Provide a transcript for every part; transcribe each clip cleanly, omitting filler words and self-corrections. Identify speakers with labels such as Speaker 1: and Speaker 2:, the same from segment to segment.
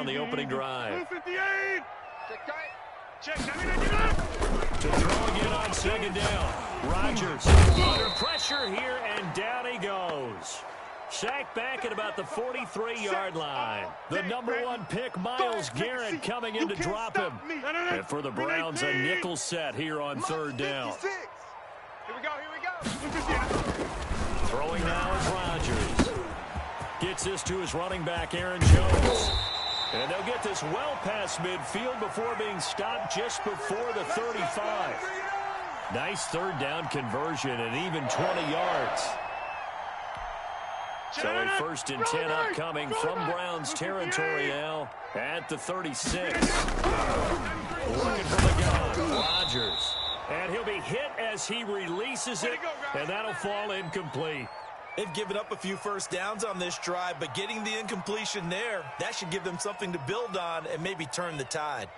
Speaker 1: on the opening drive.
Speaker 2: 58. Check.
Speaker 1: To throw again on second down. Rodgers under pressure here, and down he goes. Sacked back at about the 43-yard line. The number 1 pick, Myles Garrett, coming in to drop him. And for the Browns, a nickel set here on third down.
Speaker 2: Here we go.
Speaker 1: Throwing now is Rodgers. Gets this to his running back, Aaron Jones. And they'll get this well past midfield before being stopped just before the 35. Nice third down conversion and even 20 yards. So a 1st and 10 upcoming from Browns territory now at the 36. Looking for the gun, Rodgers. And he'll be hit as he releases it, and that'll fall incomplete.
Speaker 3: They've given up a few first downs on this drive, but getting the incompletion there, that should give them something to build on and maybe turn the tide.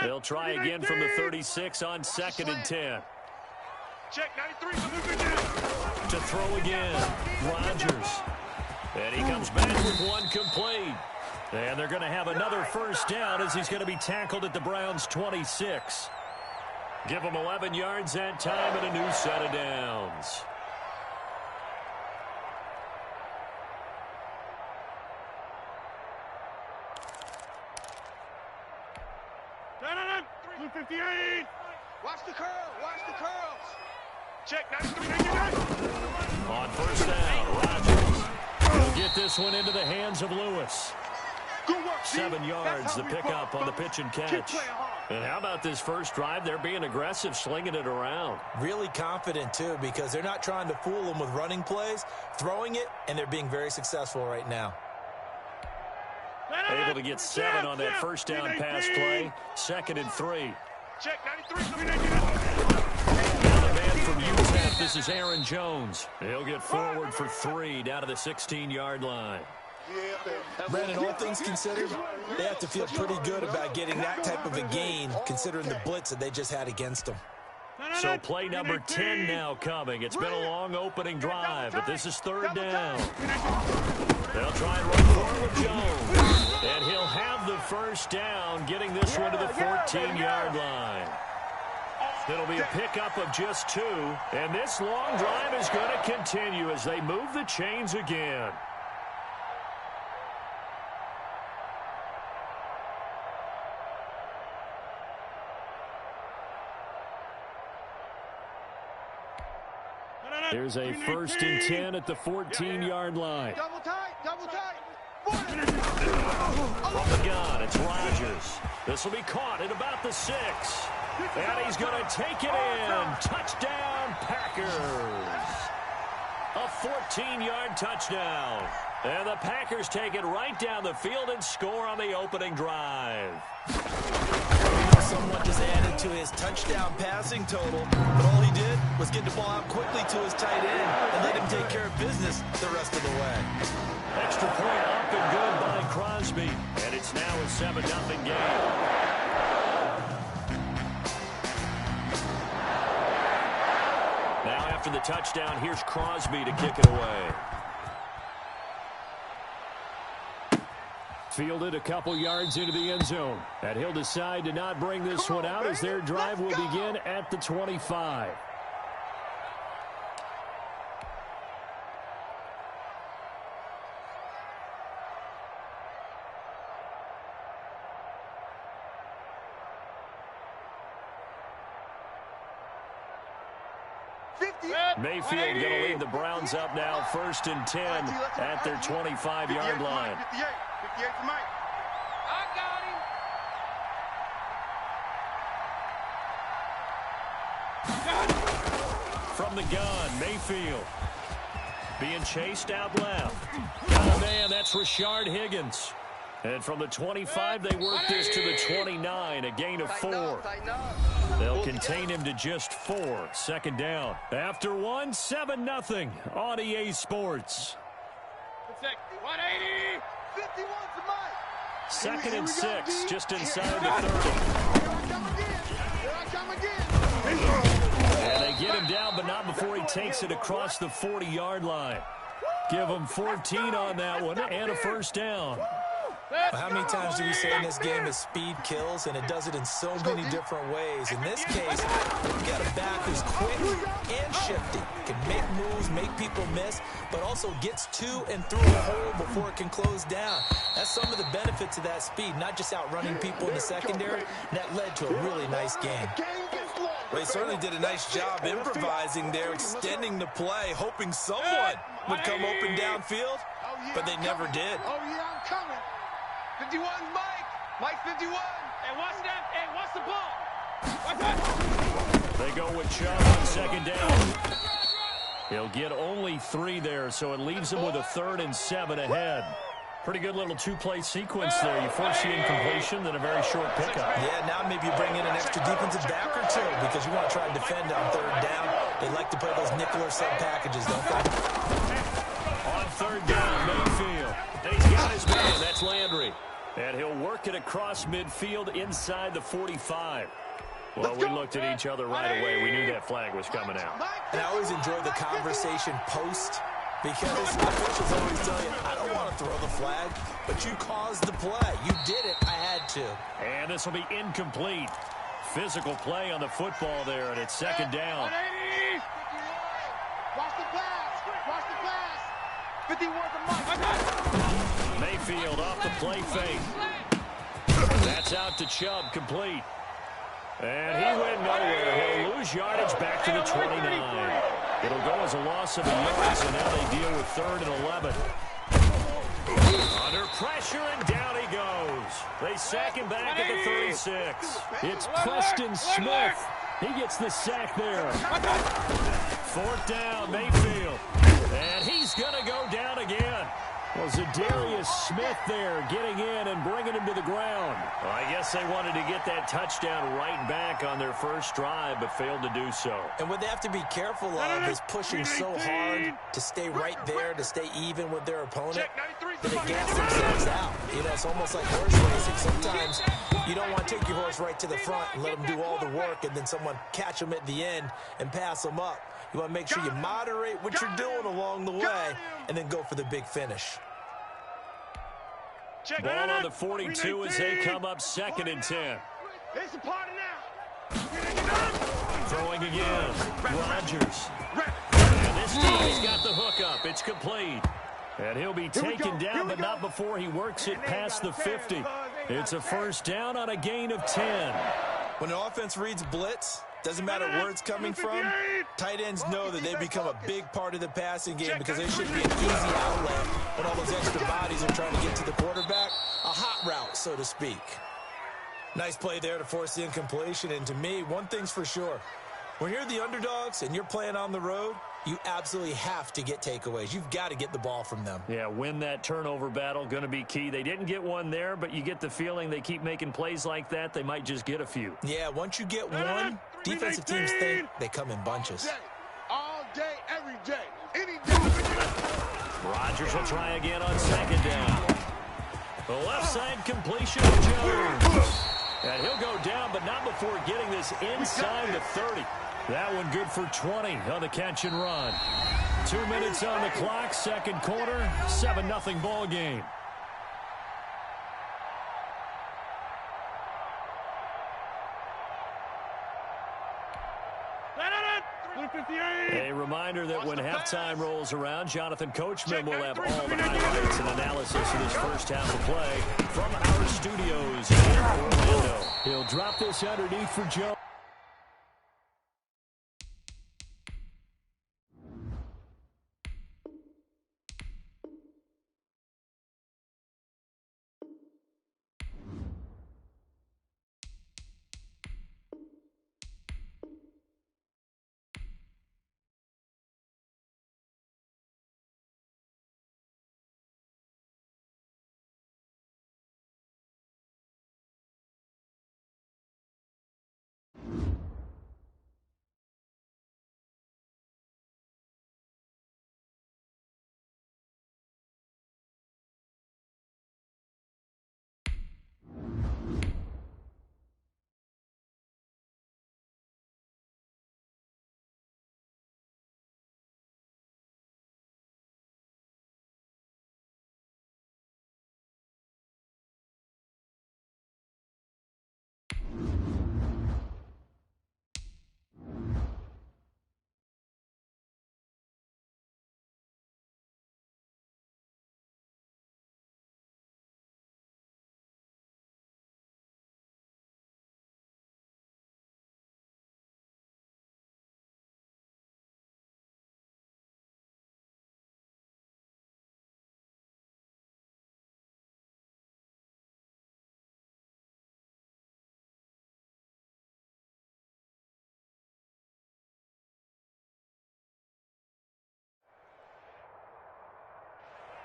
Speaker 1: They'll try again from the 36 on 2nd and 10.
Speaker 2: Check 93.
Speaker 1: To throw again, Rodgers. And he comes back with one complete. And they're going to have another first down as he's going to be tackled at the Browns' 26. Give him 11 yards that time and a new set of downs.
Speaker 2: No. 58. Watch the curls. Check 93.
Speaker 1: On first down, Rodgers. He'll get this one into the hands of Lewis. 7 yards, the pickup on the pitch and catch. And how about this first drive? They're being aggressive, slinging it around.
Speaker 3: Really confident, too, because they're not trying to fool them with running plays, throwing it, and they're being very successful right now.
Speaker 1: Able to get 7 on that first down pass play. 2nd and 3.
Speaker 2: Check 93.
Speaker 1: Another man from UTEP. This is Aaron Jones. He'll get forward for 3 down to the 16-yard line.
Speaker 3: Brandon, all things considered, they have to feel pretty good about getting that type of a gain, considering the blitz that they just had against them.
Speaker 1: So play number 10 now coming. It's been a long opening drive, but this is 3rd down. They'll try and run forward with Jones. And he'll have the first down, getting this one to the 14-yard line. It'll be a pickup of just 2. And this long drive is going to continue as they move the chains again. Here's a 1st and 10 at the 14-yard line.
Speaker 2: Double tight.
Speaker 1: From the gun, it's Rodgers. This will be caught at about the 6. And he's going to take it in. Touchdown, Packers. A 14-yard touchdown. And the Packers take it right down the field and score on the opening drive.
Speaker 3: Someone just added to his touchdown passing total, but all he did was get the ball out quickly to his tight end and let him take care of business the rest of the way.
Speaker 1: Extra point up and good by Crosby. And it's now a 7-0 game. Now after the touchdown, here's Crosby to kick it away. Fielded a couple yards into the end zone. And he'll decide to not bring this one out as their drive will begin at the 25. Mayfield going to lead the Browns up now, 1st and 10 at their 25-yard line.
Speaker 2: 58 for Mike. I got him.
Speaker 1: From the gun, Mayfield being chased out left. Got a man, that's Rashard Higgins. And from the 25, they work this to the 29, a gain of 4. They'll contain him to just 4. 2nd down. After 1, 7-0 on EA Sports.
Speaker 2: 180. 51 for Mike.
Speaker 1: 2nd and 6, just inside the 30.
Speaker 2: Here I come again.
Speaker 1: And they get him down, but not before he takes it across the 40-yard line. Give them 14 on that one and a first down.
Speaker 3: Well, how many times do we say in this game that speed kills, and it does it in so many different ways? In this case, you got a back who's quick and shifty, can make moves, make people miss, but also gets to and through a hole before it can close down. That's some of the benefits of that speed, not just outrunning people in the secondary, and that led to a really nice game.
Speaker 4: Well, he certainly did a nice job improvising there, extending the play, hoping someone would come open downfield, but they never did.
Speaker 2: Oh, yeah, I'm coming.
Speaker 5: 51, Mike. Mike 51. Hey, what's that? Hey, what's the ball? What's that?
Speaker 1: They go with Chubb on second down. He'll get only 3 there, so it leaves him with a 3rd and 7 ahead. Pretty good little 2-play sequence there. You force the incompletion, then a very short pickup.
Speaker 3: Yeah, now maybe you bring in an extra defensive back or two because you want to try and defend on 3rd down. They like to play those nickel or sub packages, don't they?
Speaker 1: On 3rd down, Mayfield. He's got his man. That's Landry. And he'll work it across midfield inside the 45. Well, we looked at each other right away. We knew that flag was coming out.
Speaker 3: And I always enjoy the conversation post because officials always tell you, I don't want to throw the flag, but you caused the play. You did it. I had to.
Speaker 1: And this will be incomplete. Physical play on the football there, and it's 2nd down.
Speaker 2: Watch the pass. Watch the pass. 51 to Mike.
Speaker 1: Mayfield off the play fake. That's out to Chubb, complete. And he went nowhere. He'll lose yardage back to the 29. It'll go as a loss of a yard, so now they deal with 3rd and 11. Under pressure, and down he goes. They sack him back at the 36. It's Preston Smith. He gets the sack there. 4th down, Mayfield. And he's going to go down again. Well, Zadarius Smith there getting in and bringing him to the ground. Well, I guess they wanted to get that touchdown right back on their first drive, but failed to do so.
Speaker 3: And what they have to be careful of is pushing so hard to stay right there, to stay even with their opponent, that they gas themselves out. You know, it's almost like horse racing. Sometimes you don't want to take your horse right to the front and let them do all the work, and then someone catch them at the end and pass them up. You want to make sure you moderate what you're doing along the way and then go for the big finish.
Speaker 1: Ball on the 42 as they come up 2nd and 10.
Speaker 2: It's a party now.
Speaker 1: Throwing again. Rodgers. And this time he's got the hook up. It's complete. And he'll be taken down, but not before he works it past the 50. It's a 1st down on a gain of 10.
Speaker 3: When an offense reads blitz, doesn't matter where it's coming from, tight ends know that they become a big part of the passing game because they should be an easy outlet when all those extra bodies are trying to get to the quarterback. A hot route, so to speak. Nice play there to force the incompletion. And to me, one thing's for sure. When you're the underdogs and you're playing on the road, you absolutely have to get takeaways. You've got to get the ball from them.
Speaker 1: Yeah, win that turnover battle, going to be key. They didn't get one there, but you get the feeling they keep making plays like that, they might just get a few.
Speaker 3: Yeah, once you get one, defensive teams think they come in bunches.
Speaker 2: All day, every day, any day.
Speaker 1: Rodgers will try again on 2nd down. The left side completion to Jones. And he'll go down, but not before getting this inside the 30. That one good for 20 on the catch and run. 2 minutes on the clock, 2nd quarter, 7-0 ball game. A reminder that when halftime rolls around, Jonathan Coachman will have all the highlights and analysis of this first half of play from our studios in Orlando. He'll drop this underneath for Joe.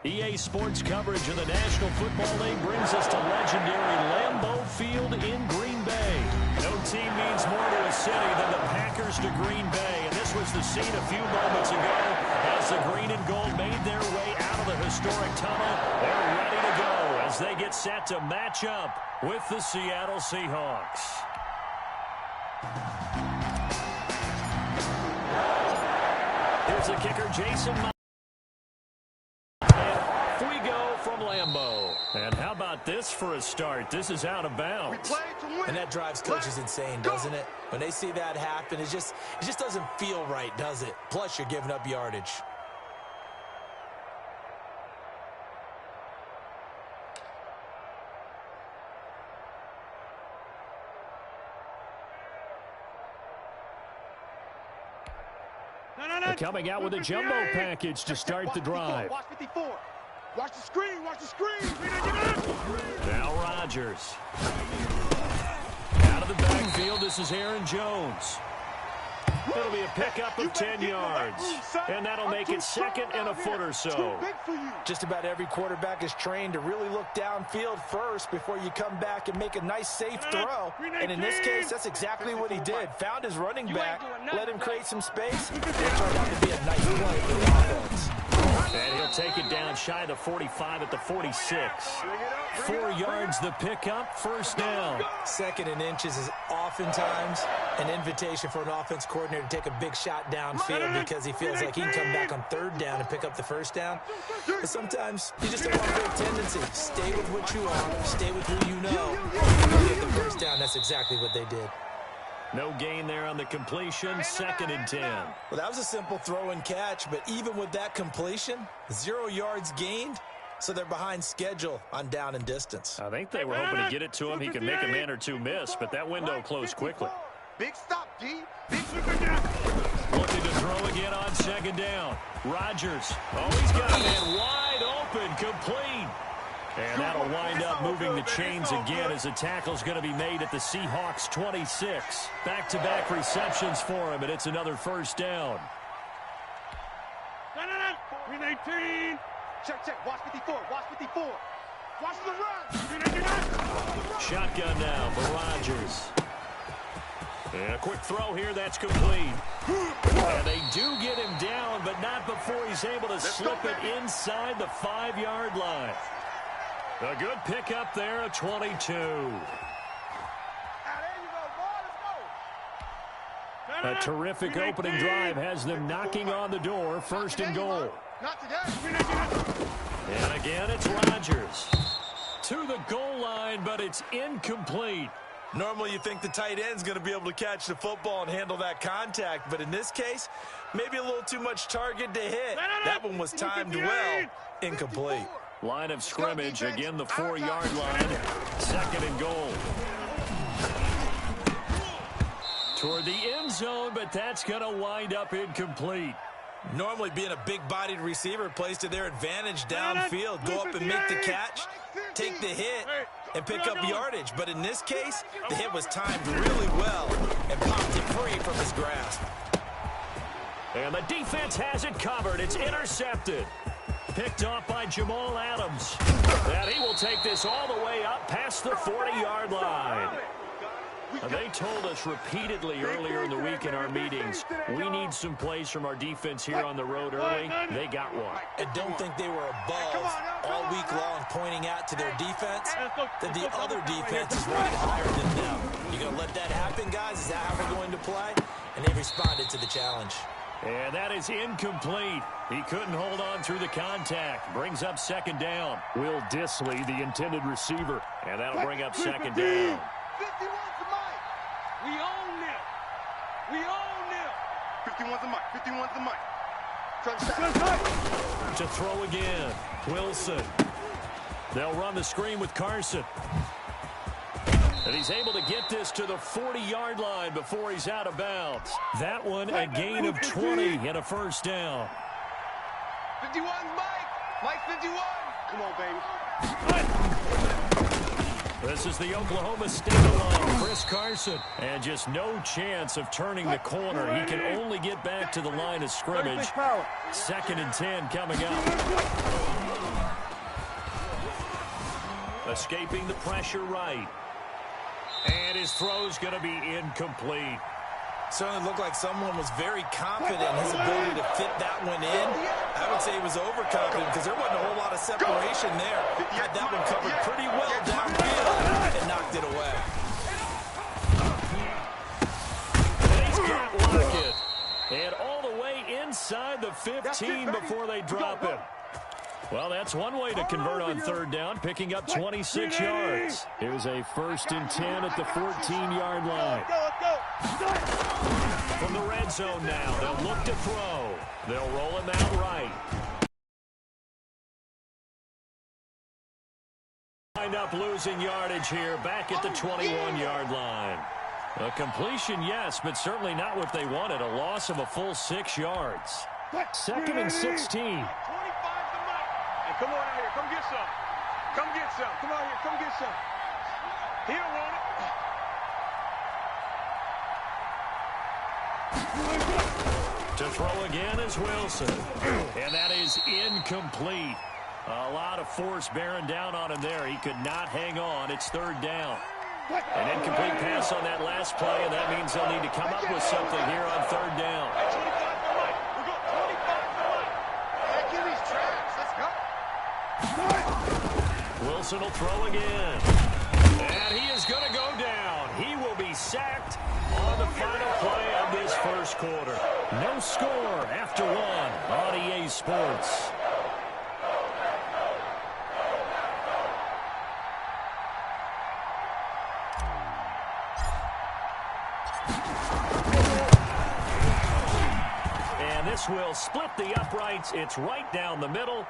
Speaker 1: EA Sports coverage of the National Football League brings us to legendary Lambeau Field in Green Bay. No team means more to a city than the Packers to Green Bay, and this was the scene a few moments ago as the green and gold made their way out of the historic tunnel. They're ready to go as they get set to match up with the Seattle Seahawks. Here's the kicker, Jason. And we go from Lambeau. And how about this for a start? This is out of bounds.
Speaker 3: And that drives coaches insane, doesn't it? When they see that happen, it just doesn't feel right, does it? Plus, you're giving up yardage.
Speaker 1: Coming out with a jumbo package to start the drive.
Speaker 2: Watch 54. Watch the screen. Watch the screen.
Speaker 1: Now Rodgers. Out of the backfield, this is Aaron Jones. It'll be a pickup of 10 yards. And that'll make it second and a foot or so.
Speaker 3: Just about every quarterback is trained to really look downfield first before you come back and make a nice, safe throw. And in this case, that's exactly what he did. Found his running back, let him create some space. It turned out to be a nice play for the offense.
Speaker 1: And he'll take it down shy of the 45 at the 46. 4 yards the pickup, first down.
Speaker 3: Second and inches is oftentimes an invitation for an offense coordinator to take a big shot downfield because he feels like he can come back on third down and pick up the first down. But sometimes you just don't want a great tendency. Stay with what you are. Stay with who you know. You get the first down. That's exactly what they did.
Speaker 1: No gain there on the completion, second and 10.
Speaker 3: Well, that was a simple throw and catch, but even with that completion, 0 yards gained, so they're behind schedule on down and distance.
Speaker 1: I think they were hoping to get it to him. He could make a man or two miss, but that window closed quickly.
Speaker 2: Big stop, D.
Speaker 1: Looking to throw again on second down. Rodgers. Oh, he's got a man wide open, complete. And that'll wind up moving the chains again as the tackle's going to be made at the Seahawks 26. Back-to-back receptions for him, and it's another first down.
Speaker 2: Green 18. Check. Watch 54. Watch 54. Watch the run.
Speaker 1: Shotgun now for Rodgers. And a quick throw here, that's complete. And they do get him down, but not before he's able to slip it inside the 5-yard line. A good pickup there at 22. A terrific opening drive has them knocking on the door, first and goal. And again, it's Rodgers. To the goal line, but it's incomplete.
Speaker 3: Normally you think the tight end's going to be able to catch the football and handle that contact, but in this case, maybe a little too much target to hit. That one was timed well, incomplete.
Speaker 1: Line of scrimmage, again the 4-yard line, second and goal. Toward the end zone, but that's going to wind up incomplete.
Speaker 3: Normally being a big-bodied receiver plays to their advantage downfield. Go up and make the catch, take the hit, and pick up yardage. But in this case, the hit was timed really well and popped it free from his grasp.
Speaker 1: And the defense has it covered. It's intercepted. Picked off by Jamal Adams. And he will take this all the way up past the 40-yard line. They told us repeatedly earlier in the week in our meetings, we need some plays from our defense here on the road early. They got one.
Speaker 3: I don't think they were above all week long pointing out to their defense that the other defense is rated higher than them. You going to let that happen, guys? Is that how we're going to play? And they responded to the challenge.
Speaker 1: And that is incomplete. He couldn't hold on through the contact. Brings up second down. Will Dissly, the intended receiver. And that'll bring up second down.
Speaker 2: 51's the mic. We own them. We own them. 51's the mic. 51's the mic.
Speaker 1: To throw again. Wilson. They'll run the screen with Carson. And he's able to get this to the 40-yard line before he's out of bounds. That one, a gain of 20 and a first down.
Speaker 2: 51's Mike. Mike 51. Come on, baby.
Speaker 1: This is the Oklahoma State line. Chris Carson. And just no chance of turning the corner. He can only get back to the line of scrimmage. Second and 10 coming up. escaping the pressure right. And his throw's going to be incomplete.
Speaker 3: Certainly looked like someone was very confident in his ability to fit that one in. I would say he was overconfident because there wasn't a whole lot of separation there. Had that one covered pretty well downfield and knocked it away.
Speaker 1: And he's got Lockett. And all the way inside the 15 before they drop him. Well, that's one way to convert on third down, picking up 26 yards. Here's a 1st and 10 at the 14-yard line. From the red zone now, they'll look to throw. They'll roll him out right. Wind up losing yardage here, back at the 21-yard line. A completion, yes, but certainly not what they wanted. A loss of a full 6 yards. 2nd and 16.
Speaker 2: Come on out here. Come get some. Come get some. Come out here. Come get some. He don't want it.
Speaker 1: To throw again is Wilson. And that is incomplete. A lot of force bearing down on him there. He could not hang on. It's 3rd down. An incomplete pass on that last play, and that means they'll need to come up with something here on 3rd down. Wilson will throw again. And he is going to go down. He will be sacked on the final play of this 1st quarter. No score after 1 on EA Sports. And this will split the uprights. It's right down the middle.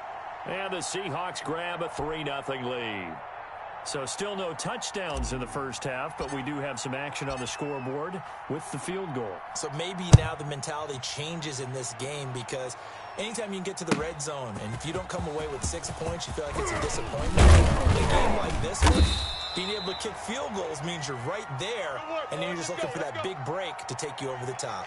Speaker 1: And the Seahawks grab a 3-0 lead. So still no touchdowns in the first half, but we do have some action on the scoreboard with the field goal.
Speaker 3: So maybe now the mentality changes in this game because anytime you can get to the red zone, and if you don't come away with 6 points, you feel like it's a disappointment. In a game like this one, being able to kick field goals means you're right there, and then you're just looking for that big break to take you over the top.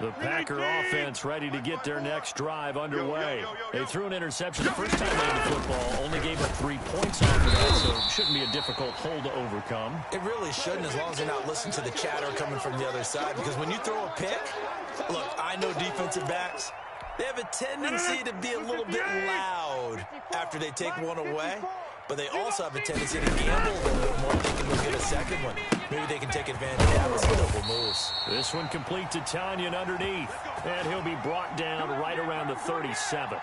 Speaker 1: The Packer offense ready to get their next drive underway. They threw an interception the first time they had the football, only gave up 3 points off of that, so it shouldn't be a difficult hole to overcome.
Speaker 3: It really shouldn't, as long as they're not listening to the chatter coming from the other side, because when you throw a pick, look, I know defensive backs, they have a tendency to be a little bit loud after they take one away, but they also have a tendency to gamble a little bit more, thinking they'll get a second one. Maybe they can take advantage of that with some double moves.
Speaker 1: This one complete to Tanyan underneath, and he'll be brought down right around the 37.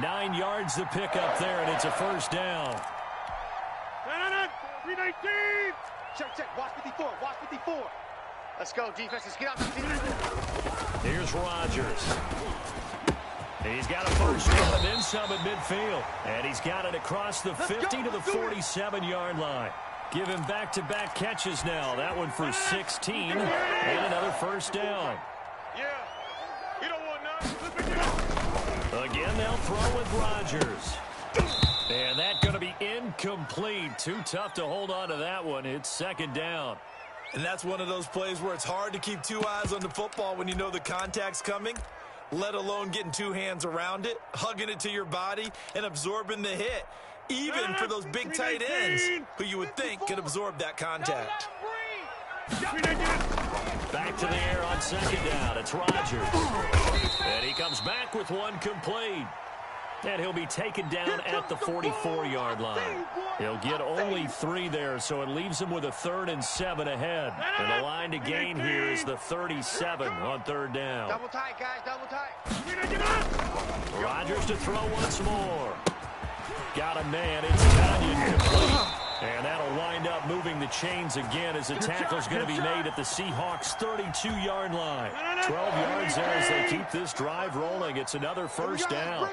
Speaker 1: 9 yards to pick up there, and it's a 1st down.
Speaker 2: 319. Check. Watch 54. Watch 54. Let's go, defense. Let's get out the field.
Speaker 1: Here's Rodgers. He's got a 1st down and then some at midfield. And he's got it across the 50 to the 47-yard line. Give him back-to-back catches now. That one for 16 and another 1st down.
Speaker 2: Yeah. You don't want none.
Speaker 1: Again, they'll throw with Rodgers. And that's going to be incomplete. Too tough to hold on to that one. It's 2nd down.
Speaker 3: And that's one of those plays where it's hard to keep 2 eyes on the football when you know the contact's coming, let alone getting 2 hands around it, hugging it to your body, and absorbing the hit, even for those big tight ends who you would think could absorb that contact.
Speaker 1: Back to the air on 2nd down. It's Rodgers. And he comes back with one complete. And he'll be taken down at the 44-yard line. He'll get only 3 there, so it leaves him with a 3rd and 7 ahead. And the line to gain here is the 37 on 3rd down.
Speaker 2: Double tight, guys. Double tight.
Speaker 1: Rodgers to throw once more. Got a man. It's Tanyan complete. And that'll wind up moving the chains again as the tackle's going to be made at the Seahawks' 32-yard line. 12 yards there as they keep this drive rolling. It's another 1st down.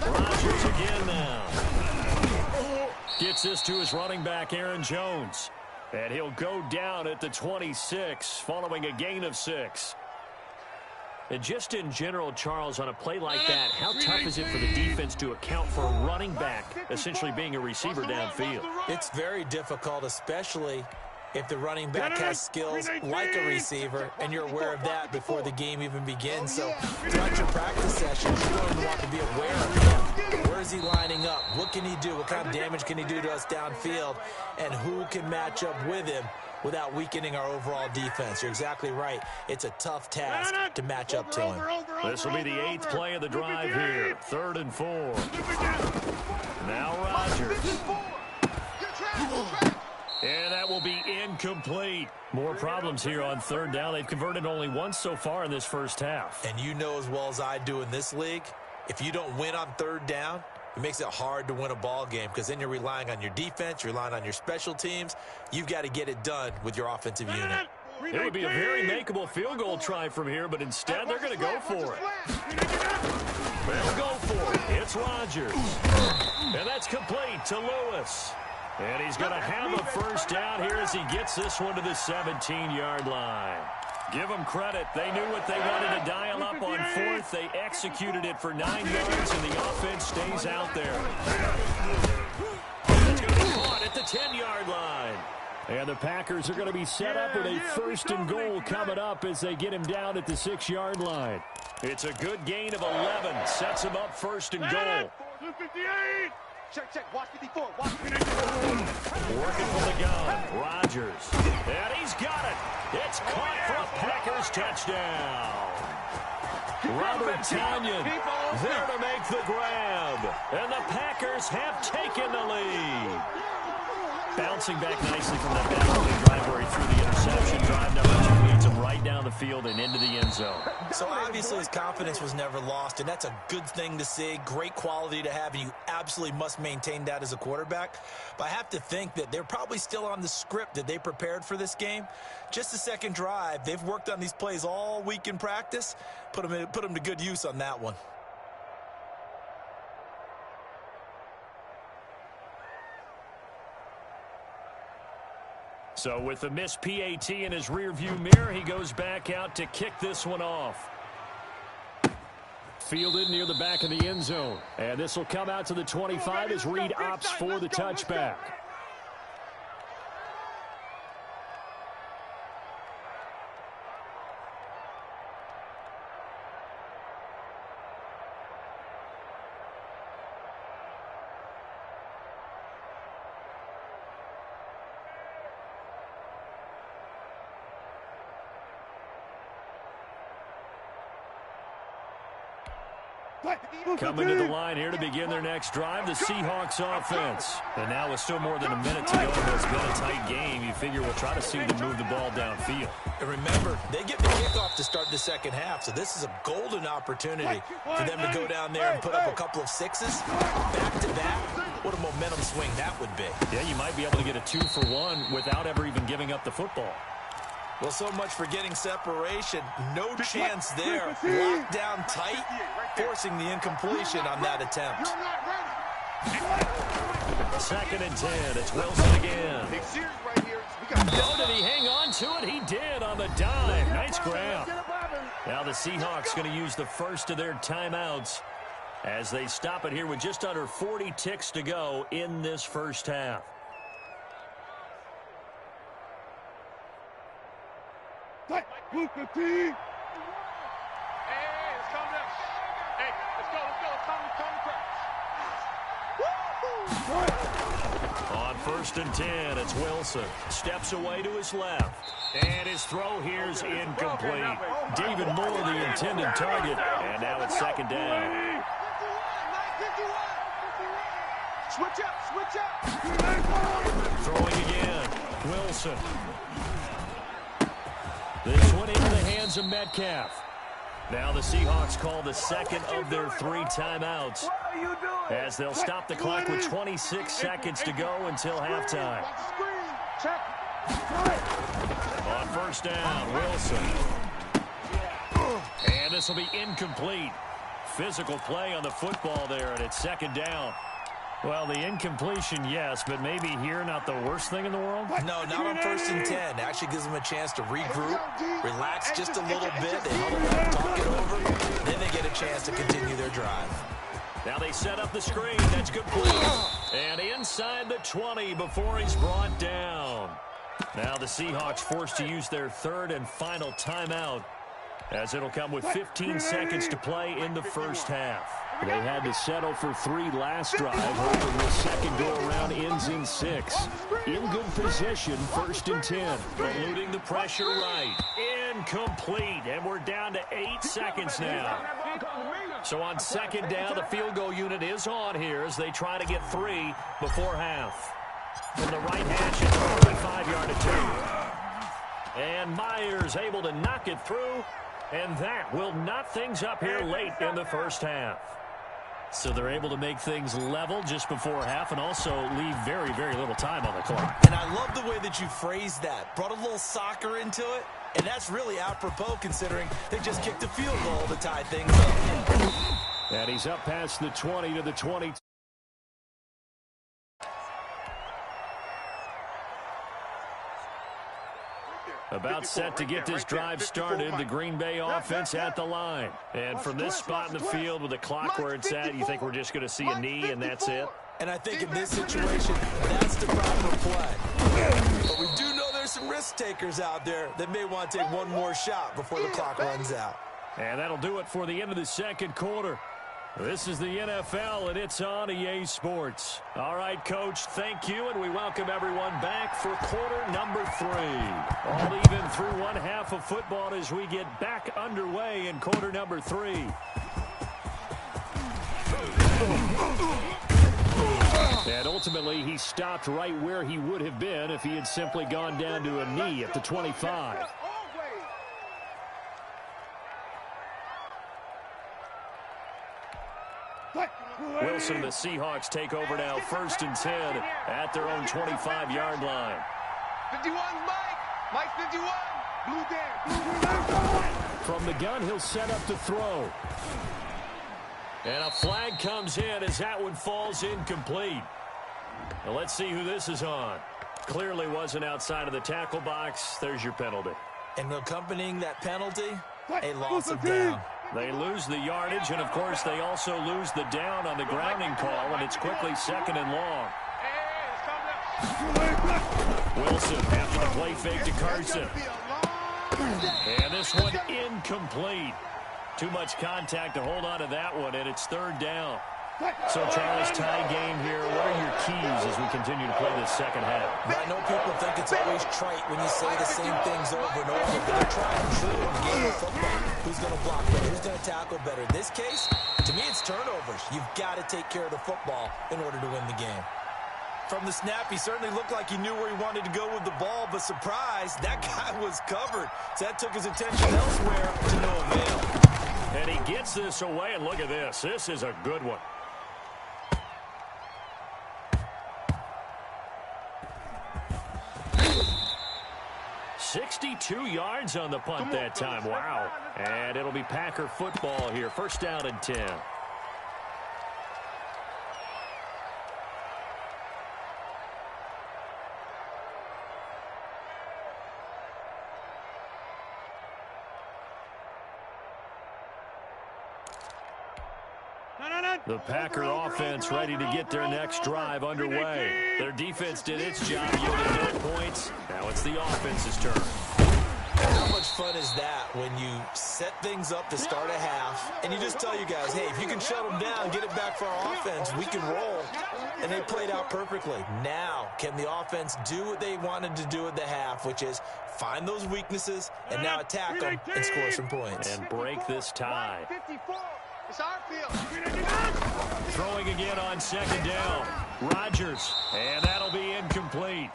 Speaker 1: Rodgers again now. Gets this to his running back, Aaron Jones. And he'll go down at the 26 following a gain of 6. And just in general, Charles, on a play like that, how tough is it for the defense to account for a running back essentially being a receiver downfield?
Speaker 3: It's very difficult, especially if the running back has skills like a receiver, and you're aware of that before the game even begins. So throughout your practice sessions, you're going to want to be aware of him. Where is he lining up? What can he do? What kind of damage can he do to us downfield? And who can match up with him without weakening our overall defense? You're exactly right. It's a tough task to match up to him.
Speaker 1: This will be the 8th play of the drive here. 3rd and 4. Now Rodgers. And that will be incomplete. More problems here on 3rd down. They've converted only once so far in this first half.
Speaker 3: And you know as well as I do in this league, if you don't win on 3rd down, it makes it hard to win a ball game because then you're relying on your defense, you're relying on your special teams. You've got to get it done with your offensive unit.
Speaker 1: It would be a very makeable field goal try from here, but instead they're going to go for it. They'll go for it. It's Rodgers. And that's complete to Lewis. And he's going to have a first down here as he gets this one to the 17-yard line. Give them credit. They knew what they wanted to dial up on 4th. They executed it for 9 yards, and the offense stays out there. It's going to be caught at the 10-yard line. And the Packers are going to be set up with a 1st and goal coming up as they get him down at the 6-yard line. It's a good gain of 11. Sets him up 1st and goal.
Speaker 2: Check. Watch 54. Watch 54.
Speaker 1: Working from the gun. Rodgers. And he's got it. It's caught for a Packers touchdown. Robert Tonyan there to make the grab. And the Packers have taken the lead. Bouncing back nicely from that back drive where he threw the interception. Drive number 2 leads him right down the field and into the end zone.
Speaker 3: So obviously his confidence was never lost, and that's a good thing to see. Great quality to have, and you absolutely must maintain that as a quarterback. But I have to think that they're probably still on the script that they prepared for this game. Just the second drive, they've worked on these plays all week in practice. Put them to good use on that one.
Speaker 1: So with the missed PAT in his rearview mirror, he goes back out to kick this one off. Fielded near the back of the end zone. And this will come out to the 25 as Reed opts for the touchback. Coming to the line here to begin their next drive, the Seahawks offense. And now with still more than a minute to go, it's been a tight game. You figure we'll try to see them move the ball downfield.
Speaker 3: And remember, they get the kickoff to start the second half, so this is a golden opportunity for them to go down there and put up a couple of sixes back-to-back. What a momentum swing that would be.
Speaker 1: Yeah, you might be able to get a 2-for-1 without ever even giving up the football.
Speaker 3: Well, so much for getting separation. No chance there. Locked down tight, forcing the incompletion on that attempt.
Speaker 1: 2nd and 10. It's Wilson again. Oh, did he hang on to it? He did on the dive. Nice grab. Now the Seahawks going to use the first of their timeouts as they stop it here with just under 40 ticks to go in this first half.
Speaker 2: Hey, let's calm down. Hey, let's go.
Speaker 1: On 1st and 10, it's Wilson. Steps away to his left. And his throw here's incomplete. David Moore, the intended target. And now it's 2nd down.
Speaker 2: Switch up.
Speaker 1: Throwing again. Wilson. This one into the hands of Metcalf. Now the Seahawks call the second of their 3 timeouts as they'll stop the clock with 26 seconds to go until halftime. On 1st down, Wilson. And this will be incomplete. Physical play on the football there, and it's 2nd down. Well, the incompletion, yes, but maybe here not the worst thing in the world?
Speaker 3: No, not on 1st and 10. Actually gives them a chance to regroup, relax just a little bit. They huddle up, talk it over, then they get a chance to continue their drive.
Speaker 1: Now they set up the screen. That's good play. And inside the 20 before he's brought down. Now the Seahawks forced to use their third and final timeout, as it'll come with 15 seconds to play in the first half. They had to settle for 3 last drive, hoping the second go-around ends in 6. In good position, 1st and 10. Eluding the pressure right. Incomplete, and we're down to 8 seconds now. So on 2nd down, the field goal unit is on here as they try to get 3 before half. From the right hash, it's a 45-yard attempt. And Myers able to knock it through, and that will knot things up here late in the first half. So they're able to make things level just before half and also leave very, very little time on the clock.
Speaker 3: And I love the way that you phrased that. Brought a little soccer into it, and that's really apropos considering they just kicked a field goal to tie things up.
Speaker 1: And he's up past the 20 to the 20. About set to get this drive started, the Green Bay offense at the line. And from this spot in the field with the clock where it's at, you think we're just going to see a knee and that's it?
Speaker 3: And I think in this situation, that's the proper play. But we do know there's some risk takers out there that may want to take one more shot before the clock runs out.
Speaker 1: And that'll do it for the end of the second quarter. This is the NFL, and it's on EA Sports. All right, Coach, thank you, and we welcome everyone back for quarter number 3. All even through one half of football as we get back underway in quarter number 3. And ultimately, he stopped right where he would have been if he had simply gone down to a knee at the 25. Wilson, the Seahawks take over now, 1st and 10 at their own 25-yard line.
Speaker 5: 51, Mike 51. Blue
Speaker 1: From the gun, he'll set up to throw. And a flag comes in as that one falls incomplete. Now let's see who this is on. Clearly wasn't outside of the tackle box. There's your penalty.
Speaker 3: And accompanying that penalty, a loss of down.
Speaker 1: They lose the yardage, and, of course, they also lose the down on the grounding call, and it's quickly 2nd and long. Wilson after the play fake to Carson. And this one incomplete. Too much contact to hold on to that one, and it's 3rd down. So, Charles, tie game here. What are your keys as we continue to play this second half?
Speaker 3: I know people think it's always trite when you say the same things over and over, but they're trying true in the game of football. Who's going to block better? Who's going to tackle better? In this case, to me, it's turnovers. You've got to take care of the football in order to win the game. From the snap, he certainly looked like he knew where he wanted to go with the ball, but surprise, that guy was covered. So that took his attention elsewhere to no avail.
Speaker 1: And he gets this away, and look at this. This is a good one. 62 yards on the punt that time. Wow. And it'll be Packer football here. 1st down and 10. The Packer offense ready to get their next drive underway. Their defense did its job, yielding no points. Now it's the offense's turn.
Speaker 3: How much fun is that when you set things up to start a half, and you just tell you guys, hey, if you can shut them down, get it back for our offense, we can roll. And they played out perfectly. Now, can the offense do what they wanted to do at the half, which is find those weaknesses and now attack them and score some points.
Speaker 1: And break this tie.
Speaker 5: 54. It's our field.
Speaker 1: Throwing again on 2nd down. Rodgers, and that'll be incomplete.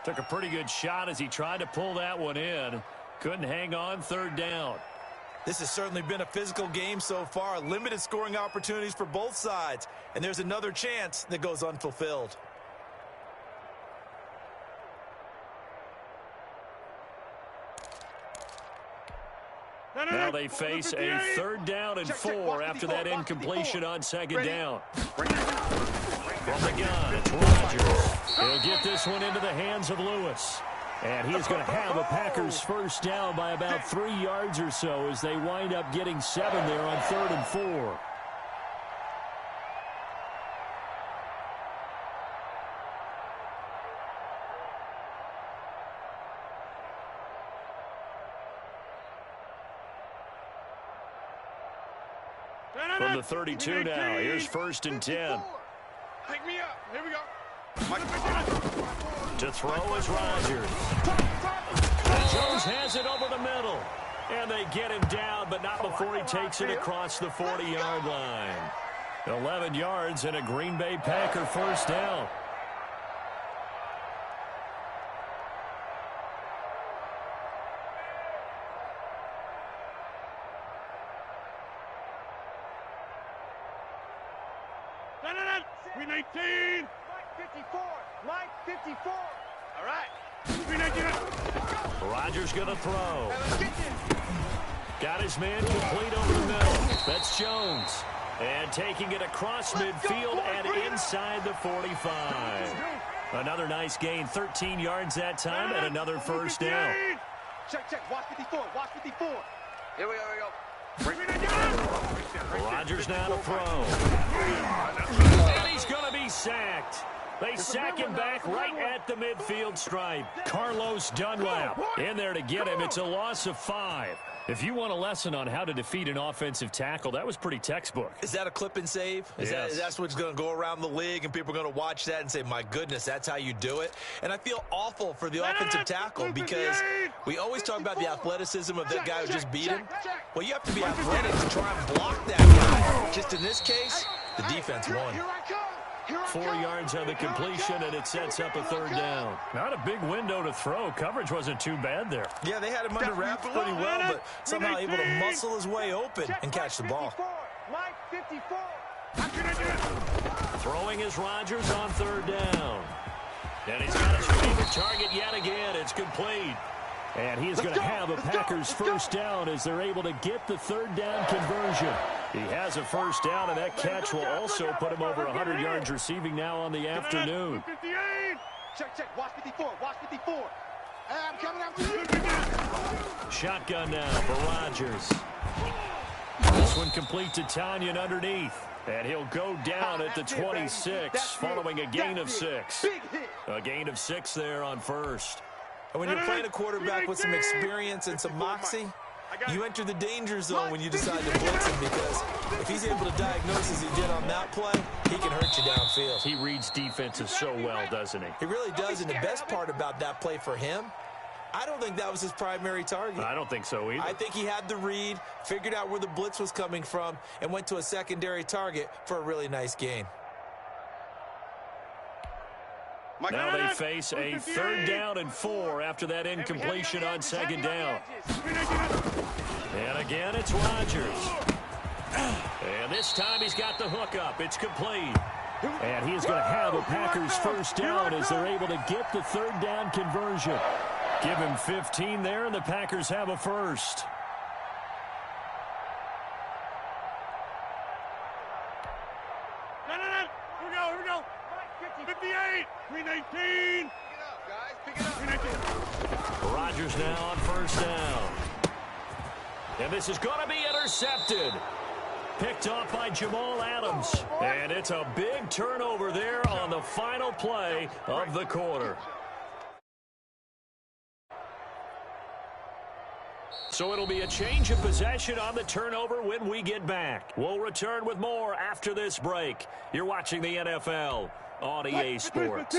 Speaker 1: Took a pretty good shot as he tried to pull that one in. Couldn't hang on. 3rd down.
Speaker 3: This has certainly been a physical game so far. Limited scoring opportunities for both sides. And there's another chance that goes unfulfilled.
Speaker 1: Now they face a 3rd down and 4 after that incompletion on 2nd down. From the gun, it's Rodgers. He'll get this one into the hands of Lewis. And he is going to have a Packers 1st down by about 3 yards or so as they wind up getting 7 there on 3rd and 4. From the 32 now, here's 1st and 10.
Speaker 2: Pick me up. Here we go.
Speaker 1: To throw is Rodgers. And Jones has it over the middle. And they get him down, but not before he takes it across the 40-yard line. 11 yards and a Green Bay Packer 1st down.
Speaker 2: We 19. Mike 54. Mike 54. All right. We 19.
Speaker 1: Rodgers going to throw. Got his man complete over the middle. That's Jones. And taking it across midfield and inside the 45. Another nice gain. 13 yards that time and another 1st down.
Speaker 2: Check. Watch 54. Watch 54. Here we go.
Speaker 1: Rodgers now to throw. And he's going to be sacked. They sack him back right at the midfield stripe. Carlos Dunlap in there to get him. It's a loss of 5. If you want a lesson on how to defeat an offensive tackle, that was pretty textbook.
Speaker 3: Is that a clip and save?
Speaker 1: Yes.
Speaker 3: That's what's going to go around the league, and people are going to watch that and say, my goodness, that's how you do it? And I feel awful for the offensive tackle because we always talk about the athleticism of that guy who just beat him. Well, you have to be athletic to try and block that guy. Just in this case, the defense won.
Speaker 1: 4 yards on the completion, and it sets up a 3rd down. Not a big window to throw. Coverage wasn't too bad there.
Speaker 3: Yeah, they had him under wraps pretty well, but somehow able to muscle his way open and catch the ball.
Speaker 2: Mike 54.
Speaker 1: Throwing is Rodgers on 3rd down. And he's got his favorite target yet again. It's complete. And he is going to have a Packers 1st down as they're able to get the 3rd down conversion. He has a 1st down, and that catch will also put him over 100 yards receiving now on the afternoon.
Speaker 2: Check. Watch 54. Watch 54. I'm coming out to you.
Speaker 1: Shotgun now for Rodgers. This one complete to Tanyan underneath. And he'll go down at the 26 following a gain of 6. A gain of 6 there on 1st.
Speaker 3: And when you're playing a quarterback with some experience and some moxie, you enter the danger zone when you decide to blitz him, because if he's able to diagnose as he did on that play, he can hurt you downfield.
Speaker 1: He reads defenses so well, doesn't he?
Speaker 3: He really does, and the best part about that play for him, I don't think that was his primary target.
Speaker 1: I don't think so either.
Speaker 3: I think he had the read, figured out where the blitz was coming from, and went to a secondary target for a really nice gain.
Speaker 1: Now they face a 3rd down and 4 after that incompletion on 2nd down. And again, it's Rodgers. And this time he's got the hook up. It's complete. And he is going to have a Packers 1st down as they're able to get the 3rd down conversion. Give him 15 there, and the Packers have a 1st.
Speaker 2: Here we go. 58. 319. Pick it up, guys.
Speaker 1: Rodgers now on 1st down. And this is going to be intercepted. Picked off by Jamal Adams. And it's a big turnover there on the final play of the quarter. So it'll be a change of possession on the turnover when we get back. We'll return with more after this break. You're watching the NFL on EA Sports.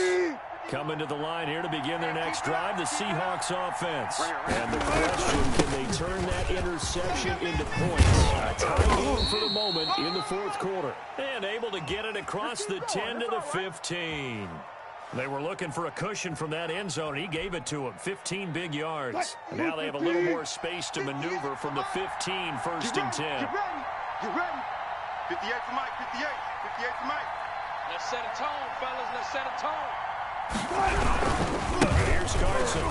Speaker 1: Coming to the line here to begin their next drive, the Seahawks offense. And the question, can they turn that interception into points? A tie game for the moment in the 4th quarter. And able to get it across the 10 to the 15. They were looking for a cushion from that end zone. He gave it to them. 15 big yards. And now they have a little more space to maneuver from the 15, 1st and 10.
Speaker 2: Get ready. 58 for Mike. 58 for Mike.
Speaker 5: Let's set a tone, fellas. Let's set a tone.
Speaker 1: Here's Carson.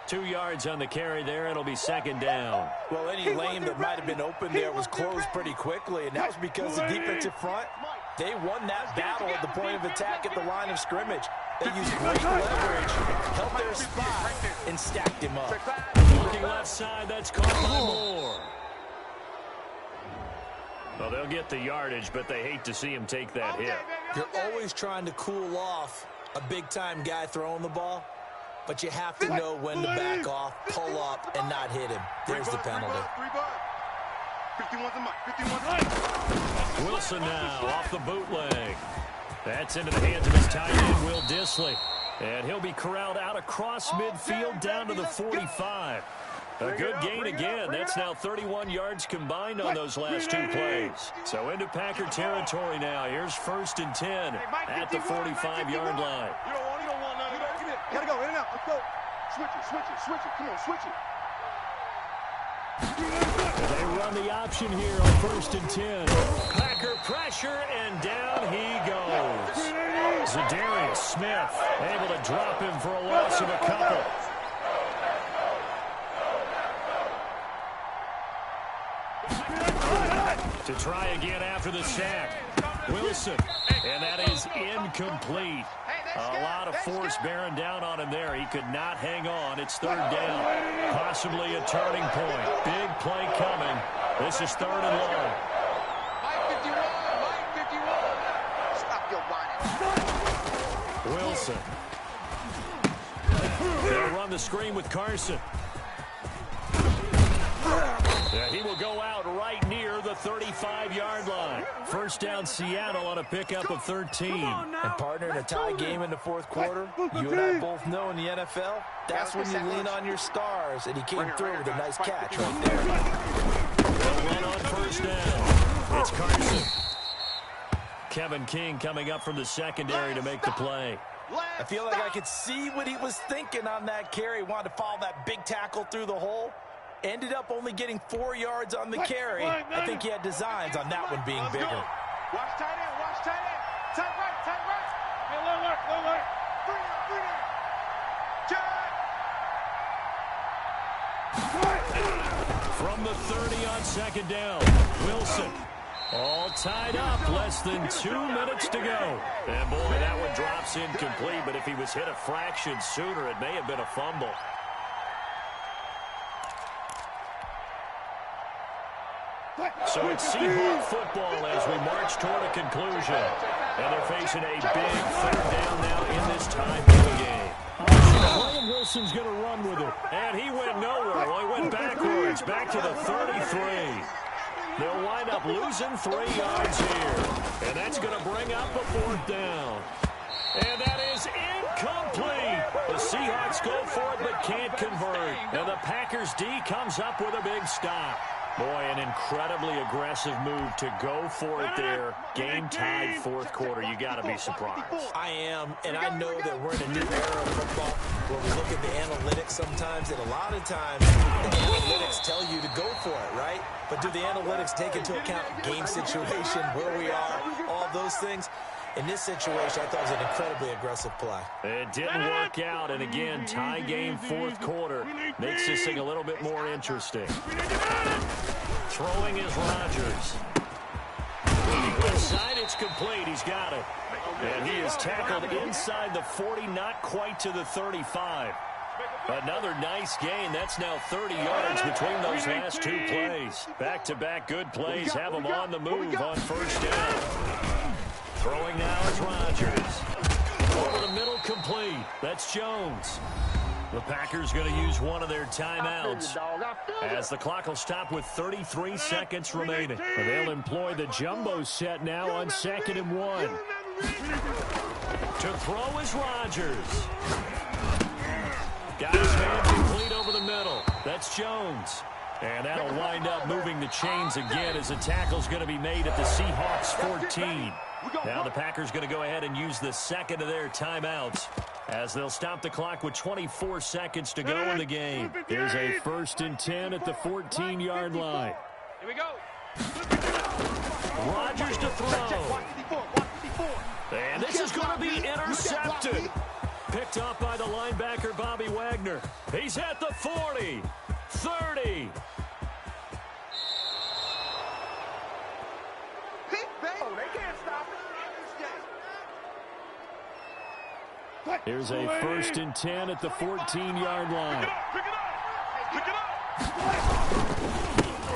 Speaker 1: 2 yards on the carry there. It'll be 2nd down.
Speaker 3: Well, any lane that might have been open there was closed pretty quickly, and that was because the defensive front, they won that battle at the point of attack at the line of scrimmage. They used great leverage, held their spot, and stacked him up.
Speaker 1: Looking left side, that's caught by Moore. Well, they'll get the yardage, but they hate to see him take that hit.
Speaker 3: You're always trying to cool off a big-time guy throwing the ball, but you have to know when to back off, pull up, and not hit him. There's the penalty.
Speaker 2: 51's the mic. 51's the mic.
Speaker 1: Wilson now off the bootleg. That's into the hands of his tight end, Will Dissly. And he'll be corralled out across midfield down to the 45. A good gain again. That's now 31 yards combined on those last two plays. So into Packer territory now. Here's 1st and 10 at the 45-yard line.
Speaker 2: You don't want none. Gotta go, in and out. Let's go. Switch it. Come on, switch it.
Speaker 1: They run the option here on 1st and 10. Packer pressure, and down he goes. Zadarius Smith able to drop him for a loss of a couple. To try again after the sack. Wilson, and that is incomplete. A lot of force bearing down on him there. He could not hang on. It's 3rd down. Possibly a turning point. Big play coming. This is 3rd and long.
Speaker 5: Mike 51. Stop your whining.
Speaker 1: Wilson. They'll run the screen with Carson. Yeah, he will go out right near the 35-yard line. 1st down Seattle on a pickup of 13.
Speaker 3: And partner, in a tie game in the 4th quarter, you and I both know in the NFL, that's when you lean on your stars, and he came through with a nice catch right there.
Speaker 1: They'll run on 1st down. It's Carson. Kevin King coming up from the secondary to make the play.
Speaker 3: I feel like I could see what he was thinking on that carry. Wanted to follow that big tackle through the hole. Ended up only getting 4 yards on the carry. I think he had designs on that one being bigger.
Speaker 2: Watch tight end. Tight right. Hey, low alert.
Speaker 1: From the 30 on 2nd down, Wilson. All tied up, less than 2 minutes to go. And boy, that one drops incomplete, but if he was hit a fraction sooner, it may have been a fumble. So it's Seahawk football as we march toward a conclusion. And they're facing a big 3rd down now in this time of the game. William Wilson's going to run with it. And he went nowhere. Well, he went backwards, back to the 33. They'll wind up losing 3 yards here. And that's going to bring up a 4th down. And that is incomplete. The Seahawks go for it but can't convert. And the Packers D comes up with a big stop. Boy, an incredibly aggressive move to go for it there. Game tied 4th quarter. You got to be surprised.
Speaker 3: I am, and I know that we're in a new era of football where we look at the analytics sometimes, and a lot of times the analytics tell you to go for it, right? But do the analytics take into account game situation, where we are, all those things? In this situation, I thought it was an incredibly aggressive play.
Speaker 1: It didn't work out, and again, tie game 4th quarter makes this thing a little bit more interesting. Throwing is Rodgers. Inside, it's complete. He's got it. And he is tackled inside the 40, not quite to the 35. Another nice gain. That's now 30 yards between those last 2 plays. Back-to-back good plays have them on the move on 1st down. Throwing now is Rodgers. Over the middle, complete. That's Jones. The Packers going to use one of their timeouts as the clock will stop with 33 seconds remaining. They'll employ the jumbo set now on 2nd and 1. To throw is Rodgers. Got his man complete over the middle. That's Jones. And that'll wind up moving the chains again as the tackle's going to be made at the Seahawks 14. Now the Packers going to go ahead and use the 2nd of their timeouts as they'll stop the clock with 24 seconds to go in the game. Here's a 1st and 10 at the 14-yard line.
Speaker 5: Here we go.
Speaker 1: Rodgers to throw. And this is going to be intercepted. Picked up by the linebacker, Bobby Wagner. He's at the 40, 30.
Speaker 2: Oh, they can't stop it.
Speaker 1: Here's a 1st and 10 at the 14-yard line.
Speaker 2: Pick it up.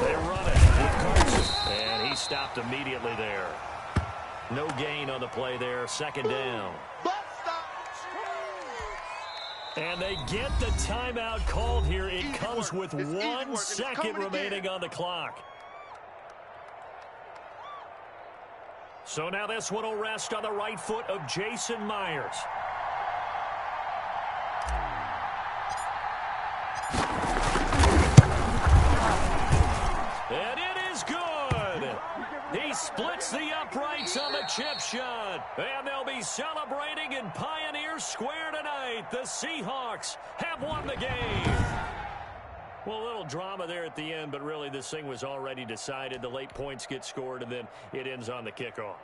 Speaker 1: They run it with Carson. And he stopped immediately there. No gain on the play there. 2nd down. And they get the timeout called here. It comes with 1 second remaining on the clock. So now this one will rest on the right foot of Jason Myers. And it is good. He splits the uprights on the chip shot. And they'll be celebrating in Pioneer Square tonight. The Seahawks have won the game. Well, a little drama there at the end, but really this thing was already decided. The late points get scored, and then it ends on the kickoff.